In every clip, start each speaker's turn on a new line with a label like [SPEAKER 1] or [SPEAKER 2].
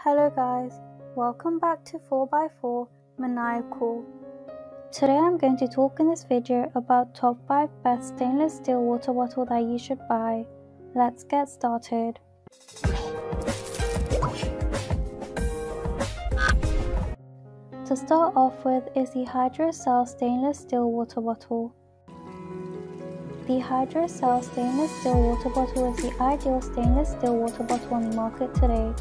[SPEAKER 1] Hello guys, welcome back to 4x4 Maniacal. Today I'm going to talk in this video about top 5 best stainless steel water bottle that you should buy. Let's get started. To start off with is the Hydrocell stainless steel water bottle. The Hydrocell stainless steel water bottle is the ideal stainless steel water bottle on the market today.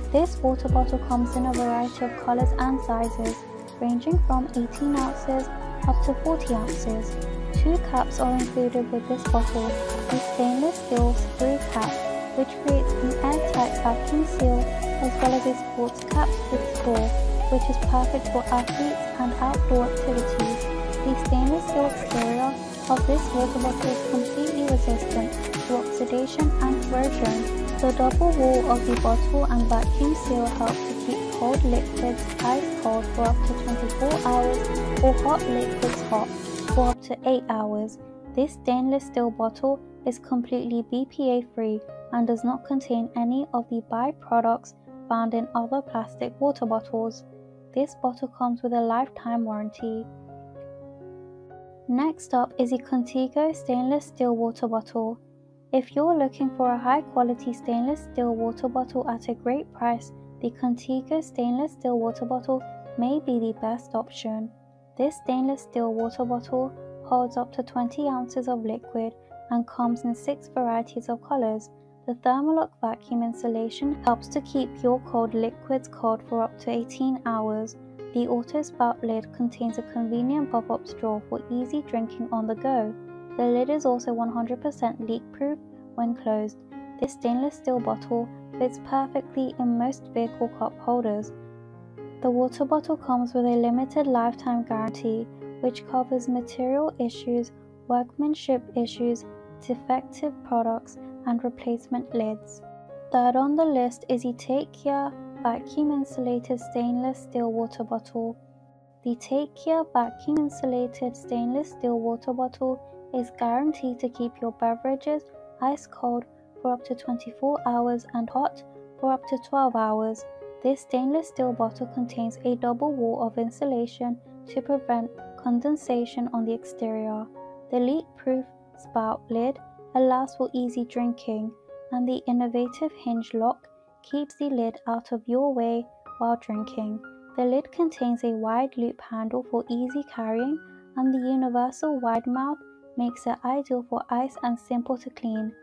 [SPEAKER 1] This water bottle comes in a variety of colours and sizes, ranging from 18 ounces up to 40 ounces. 2 caps are included with this bottle, the stainless steel screw cap, which creates an airtight vacuum seal, as well as a sports cap with straw, which is perfect for athletes and outdoor activities. The stainless steel exterior of this water bottle is completely resistant to oxidation and corrosion. The double wall of the bottle and vacuum seal helps to keep cold liquids ice cold for up to 24 hours or hot liquids hot for up to 8 hours. This stainless steel bottle is completely BPA free and does not contain any of the byproducts found in other plastic water bottles. This bottle comes with a lifetime warranty. Next up is the Contigo stainless steel water bottle. If you're looking for a high quality stainless steel water bottle at a great price, the Contigo stainless steel water bottle may be the best option. This stainless steel water bottle holds up to 20 ounces of liquid and comes in 6 varieties of colors. The Thermalock vacuum insulation helps to keep your cold liquids cold for up to 18 hours. The auto spout lid contains a convenient pop-up straw for easy drinking on the go. The lid is also 100% leak-proof when closed. This stainless steel bottle fits perfectly in most vehicle cup holders. The water bottle comes with a limited lifetime guarantee, which covers material issues, workmanship issues, defective products, and replacement lids. Third on the list is the Takia vacuum insulated stainless steel water bottle. The Takia vacuum insulated stainless steel water bottle is guaranteed to keep your beverages ice cold for up to 24 hours and hot for up to 12 hours. This stainless steel bottle contains a double wall of insulation to prevent condensation on the exterior. The leak-proof spout lid allows for easy drinking, and the innovative hinge lock keeps the lid out of your way while drinking. The lid contains a wide loop handle for easy carrying, and the universal wide mouth makes it ideal for ice and simple to clean.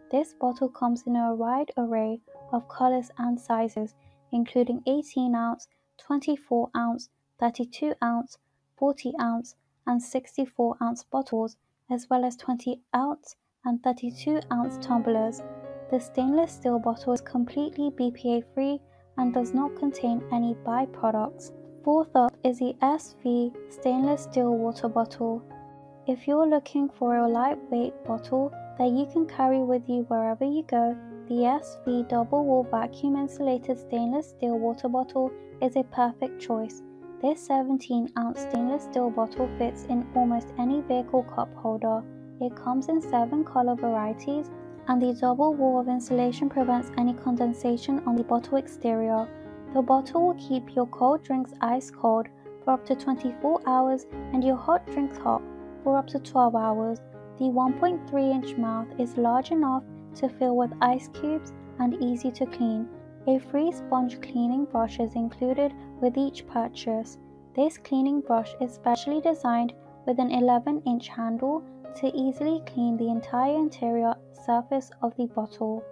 [SPEAKER 1] This bottle comes in a wide array of colors and sizes, including 18 ounce, 24 ounce, 32 ounce, 40 ounce, and 64 ounce bottles, as well as 20 ounce and 32 ounce tumblers. The stainless steel bottle is completely BPA free and does not contain any byproducts. Fourth up is the SV stainless steel water bottle. If you're looking for a lightweight bottle that you can carry with you wherever you go, the SV double wall vacuum insulated stainless steel water bottle is a perfect choice. This 17 ounce stainless steel bottle fits in almost any vehicle cup holder. It comes in 7 color varieties, and the double wall of insulation prevents any condensation on the bottle exterior. The bottle will keep your cold drinks ice cold for up to 24 hours and your hot drinks hot for up to 12 hours. The 1.3-inch mouth is large enough to fill with ice cubes and easy to clean. A free sponge cleaning brush is included with each purchase. This cleaning brush is specially designed with an 11-inch handle to easily clean the entire interior surface of the bottle.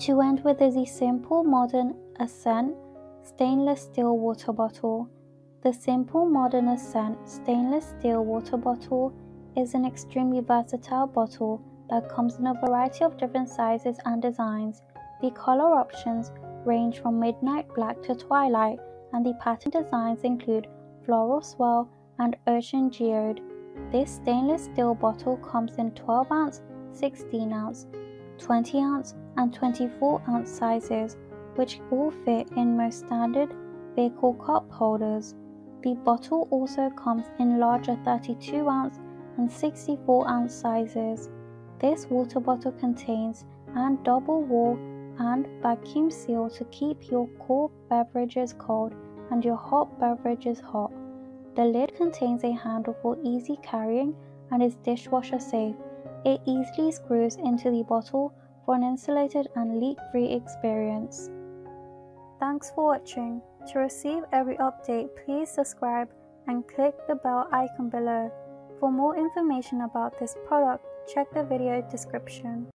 [SPEAKER 1] To end with is the simple modern Ascent stainless steel water bottle. The simple modern Ascent stainless steel water bottle is an extremely versatile bottle that comes in a variety of different sizes and designs. The color options range from midnight black to twilight, and the pattern designs include floral swirl and ocean geode. This stainless steel bottle comes in 12 ounce, 16 ounce, 20 ounce, and 24 ounce sizes, which all fit in most standard vehicle cup holders. The bottle also comes in larger 32 ounce and 64 ounce sizes. This water bottle contains and double wall and vacuum seal to keep your cold beverages cold and your hot beverages hot. The lid contains a handle for easy carrying and is dishwasher safe. It easily screws into the bottle for an insulated and leak-free experience. Thanks for watching. To receive every update, please subscribe and click the bell icon below. For more information about this product, check the video description.